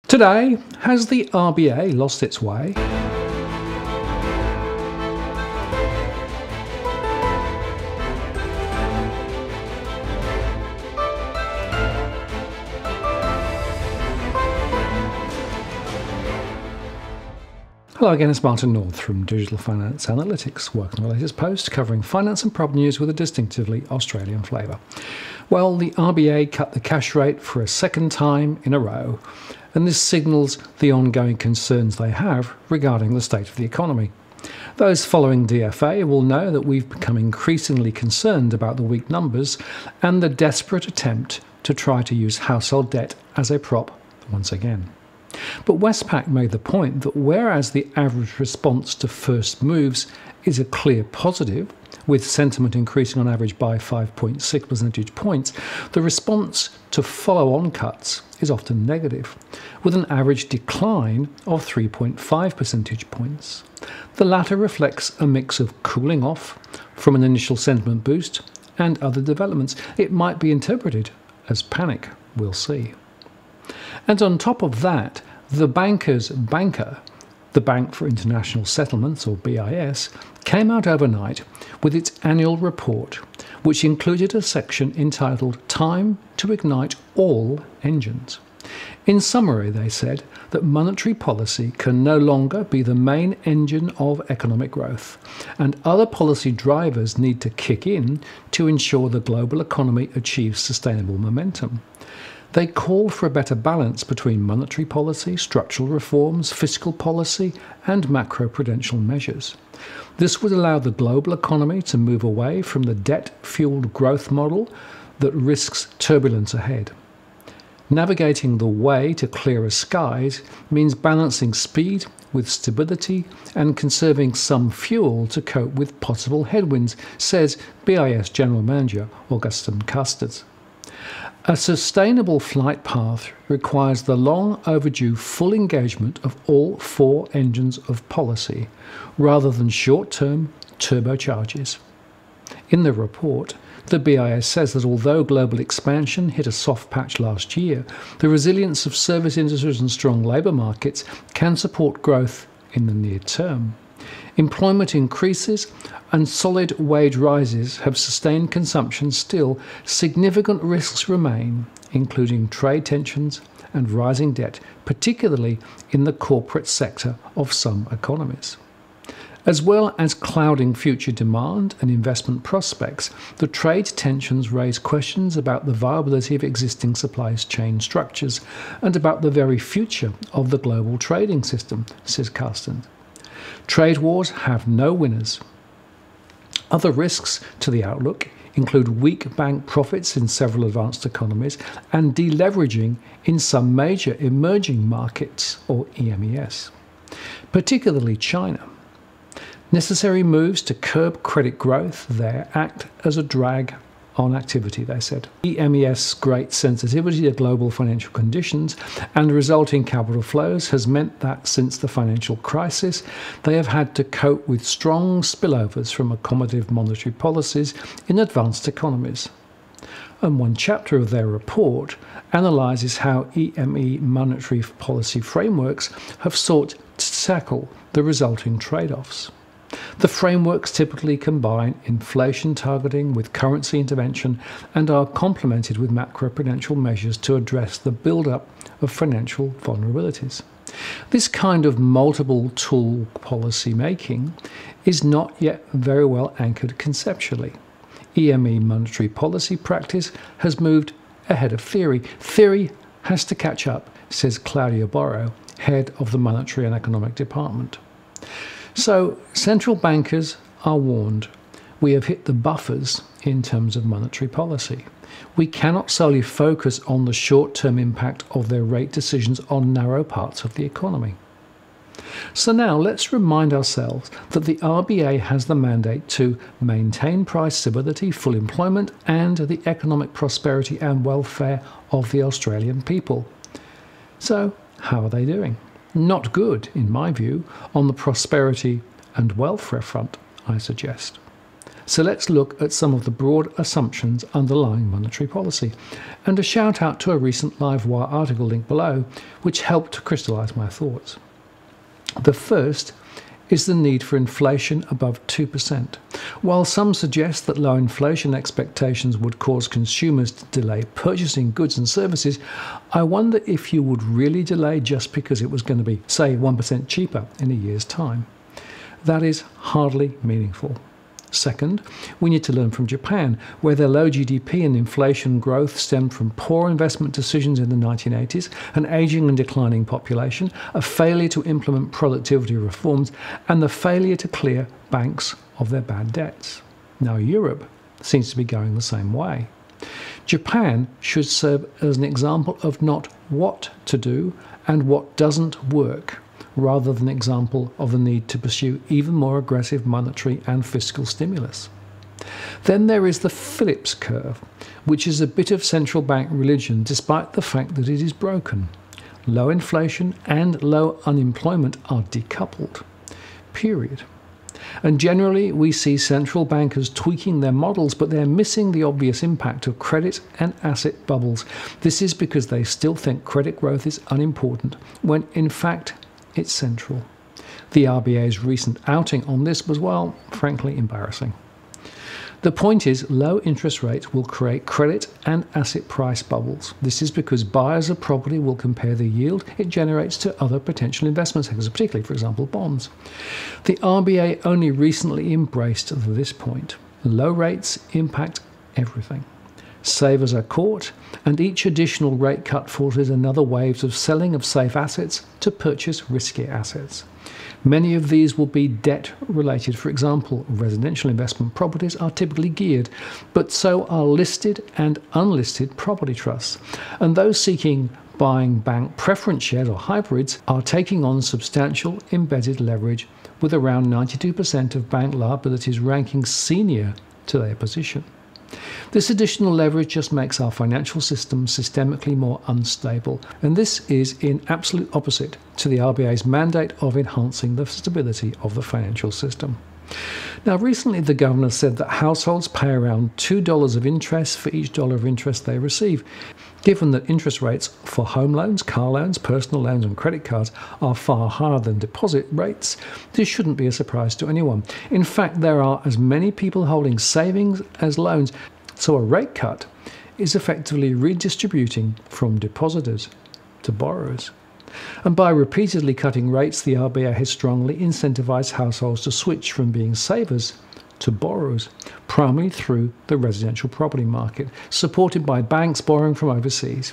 Today, has the RBA lost its way? Hello again, it's Martin North from Digital Finance Analytics, working on the latest post covering finance and problem news with a distinctively Australian flavour. Well, the RBA cut the cash rate for a second time in a row, and this signals the ongoing concerns they have regarding the state of the economy. Those following DFA will know that we've become increasingly concerned about the weak numbers and the desperate attempt to try to use household debt as a prop once again. But Westpac made the point that whereas the average response to first moves is a clear positive, with sentiment increasing on average by 5.6 percentage points, the response to follow-on cuts is often negative, with an average decline of 3.5 percentage points. The latter reflects a mix of cooling off from an initial sentiment boost and other developments. It might be interpreted as panic, we'll see. And on top of that, the banker's banker, the Bank for International Settlements, or BIS, came out overnight with its annual report, which included a section entitled Time to Ignite All Engines. In summary, they said that monetary policy can no longer be the main engine of economic growth, and other policy drivers need to kick in to ensure the global economy achieves sustainable momentum. They call for a better balance between monetary policy, structural reforms, fiscal policy, and macroprudential measures. This would allow the global economy to move away from the debt-fueled growth model that risks turbulence ahead. Navigating the way to clearer skies means balancing speed with stability and conserving some fuel to cope with possible headwinds, says BIS General Manager Augustin Custard. A sustainable flight path requires the long overdue full engagement of all four engines of policy, rather than short-term turbocharges. In the report, the BIS says that although global expansion hit a soft patch last year, the resilience of service industries and strong labour markets can support growth in the near term. Employment increases and solid wage rises have sustained consumption. Still, significant risks remain, including trade tensions and rising debt, particularly in the corporate sector of some economies. As well as clouding future demand and investment prospects, the trade tensions raise questions about the viability of existing supply chain structures and about the very future of the global trading system, says Carsten. Trade wars have no winners. Other risks to the outlook include weak bank profits in several advanced economies and deleveraging in some major emerging markets, or EMES, particularly China. Necessary moves to curb credit growth there act as a drag on activity, they said. EMES' great sensitivity to global financial conditions and resulting capital flows has meant that since the financial crisis, they have had to cope with strong spillovers from accommodative monetary policies in advanced economies. And one chapter of their report analyses how EME monetary policy frameworks have sought to tackle the resulting trade-offs. The frameworks typically combine inflation targeting with currency intervention and are complemented with macroprudential measures to address the build-up of financial vulnerabilities. This kind of multiple tool policy making is not yet very well anchored conceptually. EME monetary policy practice has moved ahead of theory. Theory has to catch up, says Claudia Borro, head of the Monetary and Economic Department. So, central bankers are warned. We have hit the buffers in terms of monetary policy. We cannot solely focus on the short-term impact of their rate decisions on narrow parts of the economy. So now let's remind ourselves that the RBA has the mandate to maintain price stability, full employment, and the economic prosperity and welfare of the Australian people. So, how are they doing? Not good, in my view, on the prosperity and welfare front, I suggest. So let's look at some of the broad assumptions underlying monetary policy, and a shout out to a recent Livewire article linked below, which helped to crystallise my thoughts. The first is the need for inflation above 2%. While some suggest that low inflation expectations would cause consumers to delay purchasing goods and services, I wonder if you would really delay just because it was going to be, say, 1% cheaper in a year's time. That is hardly meaningful. Second, we need to learn from Japan, where their low GDP and inflation growth stemmed from poor investment decisions in the 1980s, an ageing and declining population, a failure to implement productivity reforms, and the failure to clear banks of their bad debts. Now Europe seems to be going the same way. Japan should serve as an example of not what to do and what doesn't work, rather than an example of the need to pursue even more aggressive monetary and fiscal stimulus. Then there is the Phillips Curve, which is a bit of central bank religion despite the fact that it is broken. Low inflation and low unemployment are decoupled. Period. And generally we see central bankers tweaking their models, but they're missing the obvious impact of credit and asset bubbles. This is because they still think credit growth is unimportant, when in fact it's central. The RBA's recent outing on this was, well, frankly embarrassing. The point is, low interest rates will create credit and asset price bubbles. This is because buyers of property will compare the yield it generates to other potential investment sectors, particularly, for example, bonds. The RBA only recently embraced this point. Low rates impact everything. Savers are caught, and each additional rate cut forces another wave of selling of safe assets to purchase risky assets. Many of these will be debt-related. For example, residential investment properties are typically geared, but so are listed and unlisted property trusts. And those seeking buying bank preference shares or hybrids are taking on substantial embedded leverage, with around 92% of bank liabilities ranking senior to their position. This additional leverage just makes our financial system systemically more unstable, and this is in absolute opposite to the RBA's mandate of enhancing the stability of the financial system. Now, recently the governor said that households pay around $2 of interest for each dollar of interest they receive. Given that interest rates for home loans, car loans, personal loans and credit cards are far higher than deposit rates, this shouldn't be a surprise to anyone. In fact, there are as many people holding savings as loans, so a rate cut is effectively redistributing from depositors to borrowers. And by repeatedly cutting rates, the RBA has strongly incentivized households to switch from being savers to borrowers, primarily through the residential property market, supported by banks borrowing from overseas.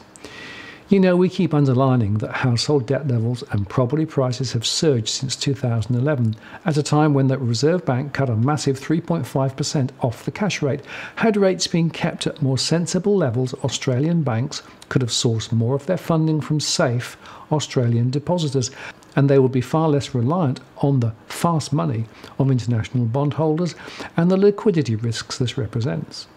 You know, we keep underlining that household debt levels and property prices have surged since 2011, at a time when the Reserve Bank cut a massive 3.5% off the cash rate. Had rates been kept at more sensible levels, Australian banks could have sourced more of their funding from safe Australian depositors, and they would be far less reliant on the fast money of international bondholders and the liquidity risks this represents.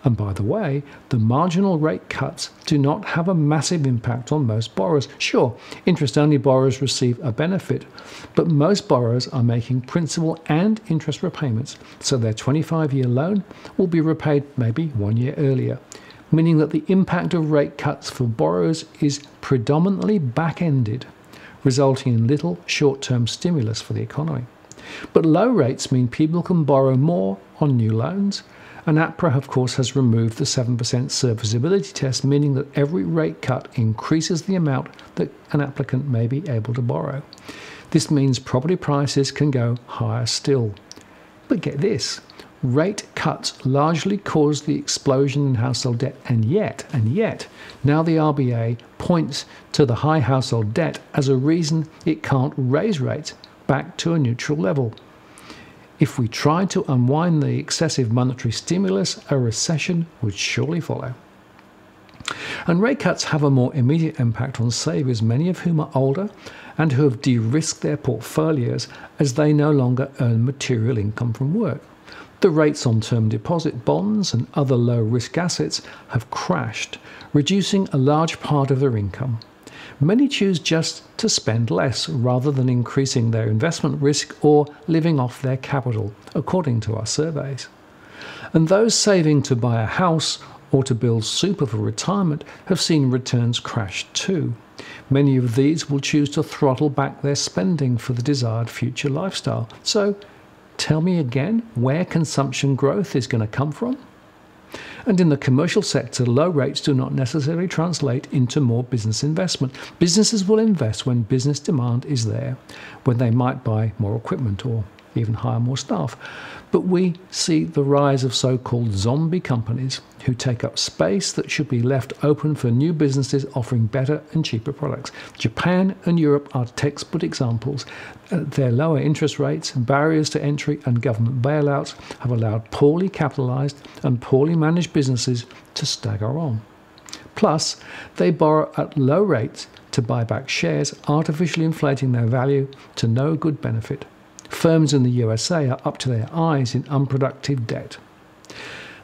And by the way, the marginal rate cuts do not have a massive impact on most borrowers. Sure, interest-only borrowers receive a benefit, but most borrowers are making principal and interest repayments, so their 25-year loan will be repaid maybe 1 year earlier, meaning that the impact of rate cuts for borrowers is predominantly back-ended, resulting in little short-term stimulus for the economy. But low rates mean people can borrow more on new loans, and APRA, of course, has removed the 7% serviceability test, meaning that every rate cut increases the amount that an applicant may be able to borrow. This means property prices can go higher still. But get this, rate cuts largely caused the explosion in household debt, and yet, now the RBA points to the high household debt as a reason it can't raise rates back to a neutral level. If we tried to unwind the excessive monetary stimulus, a recession would surely follow. And rate cuts have a more immediate impact on savers, many of whom are older and who have de-risked their portfolios as they no longer earn material income from work. The rates on term deposit bonds and other low-risk assets have crashed, reducing a large part of their income. Many choose just to spend less rather than increasing their investment risk or living off their capital, according to our surveys. And those saving to buy a house or to build super for retirement have seen returns crash too. Many of these will choose to throttle back their spending for the desired future lifestyle. So tell me again where consumption growth is going to come from? And in the commercial sector, low rates do not necessarily translate into more business investment. Businesses will invest when business demand is there, when they might buy more equipment or even hire more staff. But we see the rise of so-called zombie companies who take up space that should be left open for new businesses offering better and cheaper products. Japan and Europe are textbook examples. Their lower interest rates, barriers to entry and government bailouts have allowed poorly capitalized and poorly managed businesses to stagger on. Plus, they borrow at low rates to buy back shares, artificially inflating their value to no good benefit. Firms in the USA are up to their eyes in unproductive debt.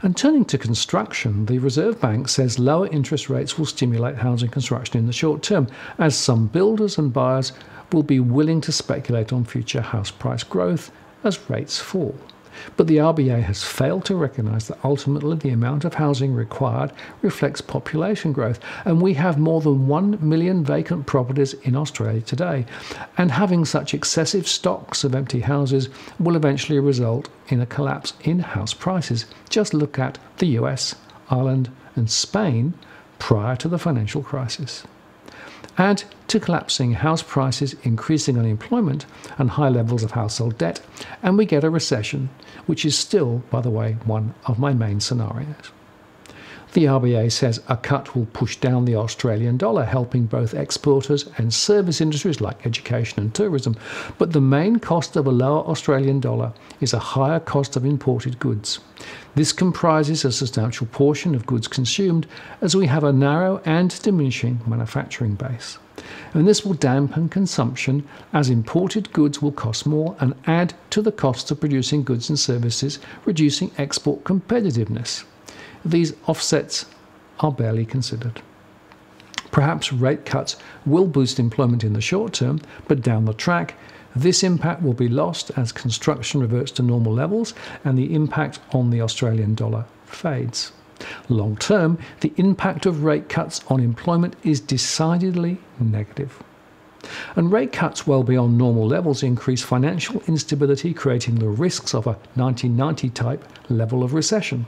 And turning to construction, the Reserve Bank says lower interest rates will stimulate housing construction in the short term, as some builders and buyers will be willing to speculate on future house price growth as rates fall. But the RBA has failed to recognise that ultimately the amount of housing required reflects population growth, and we have more than 1 million vacant properties in Australia today, and having such excessive stocks of empty houses will eventually result in a collapse in house prices. Just look at the US, Ireland and Spain prior to the financial crisis. Add to collapsing house prices, increasing unemployment and high levels of household debt, and we get a recession, which is still, by the way, one of my main scenarios. The RBA says a cut will push down the Australian dollar, helping both exporters and service industries like education and tourism. But the main cost of a lower Australian dollar is a higher cost of imported goods. This comprises a substantial portion of goods consumed, as we have a narrow and diminishing manufacturing base. And this will dampen consumption, as imported goods will cost more and add to the cost of producing goods and services, reducing export competitiveness. These offsets are barely considered. Perhaps rate cuts will boost employment in the short term, but down the track, this impact will be lost as construction reverts to normal levels and the impact on the Australian dollar fades. Long term, the impact of rate cuts on employment is decidedly negative. And rate cuts well beyond normal levels increase financial instability, creating the risks of a 1990 type level of recession.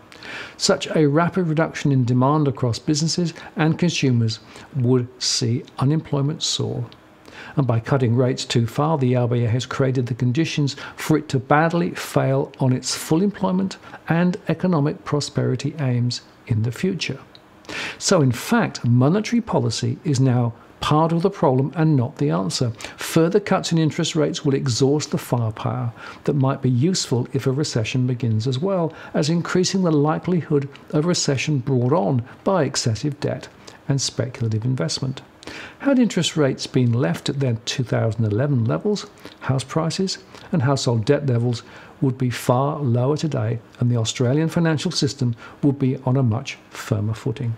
Such a rapid reduction in demand across businesses and consumers would see unemployment soar. And by cutting rates too far, the RBA has created the conditions for it to badly fail on its full employment and economic prosperity aims in the future. So in fact, monetary policy is now part of the problem and not the answer. Further cuts in interest rates will exhaust the firepower that might be useful if a recession begins, as well as increasing the likelihood of recession brought on by excessive debt and speculative investment. Had interest rates been left at their 2011 levels, house prices and household debt levels would be far lower today, and the Australian financial system would be on a much firmer footing.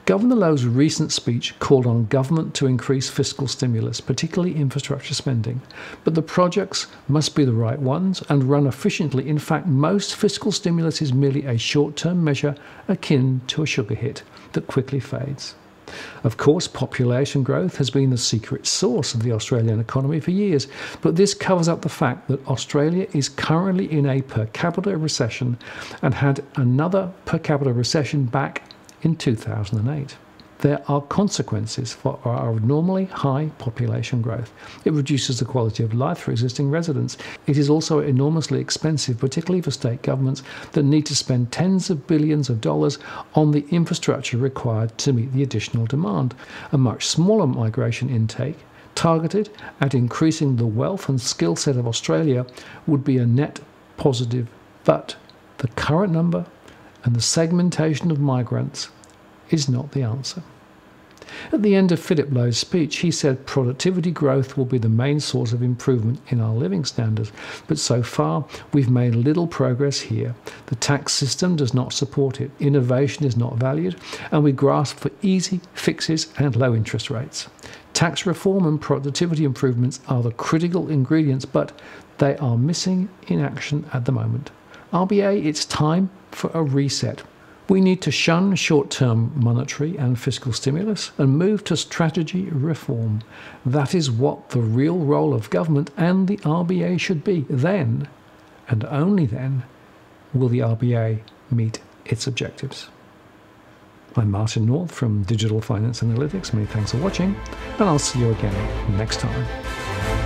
Governor Lowe's recent speech called on government to increase fiscal stimulus, particularly infrastructure spending. But the projects must be the right ones and run efficiently. In fact, most fiscal stimulus is merely a short-term measure akin to a sugar hit that quickly fades. Of course, population growth has been the secret sauce of the Australian economy for years, but this covers up the fact that Australia is currently in a per capita recession and had another per capita recession back in 2008. There are consequences for our abnormally high population growth. It reduces the quality of life for existing residents. It is also enormously expensive, particularly for state governments that need to spend tens of billions of dollars on the infrastructure required to meet the additional demand. A much smaller migration intake, targeted at increasing the wealth and skill set of Australia, would be a net positive, but the current number and the segmentation of migrants is not the answer. At the end of Philip Lowe's speech, he said productivity growth will be the main source of improvement in our living standards, but so far we've made little progress here. The tax system does not support it, innovation is not valued, and we grasp for easy fixes and low interest rates. Tax reform and productivity improvements are the critical ingredients, but they are missing in action at the moment. RBA, it's time for a reset. We need to shun short-term monetary and fiscal stimulus and move to strategy reform. That is what the real role of government and the RBA should be. Then, and only then, will the RBA meet its objectives. I'm Martin North from Digital Finance Analytics. Many thanks for watching, and I'll see you again next time.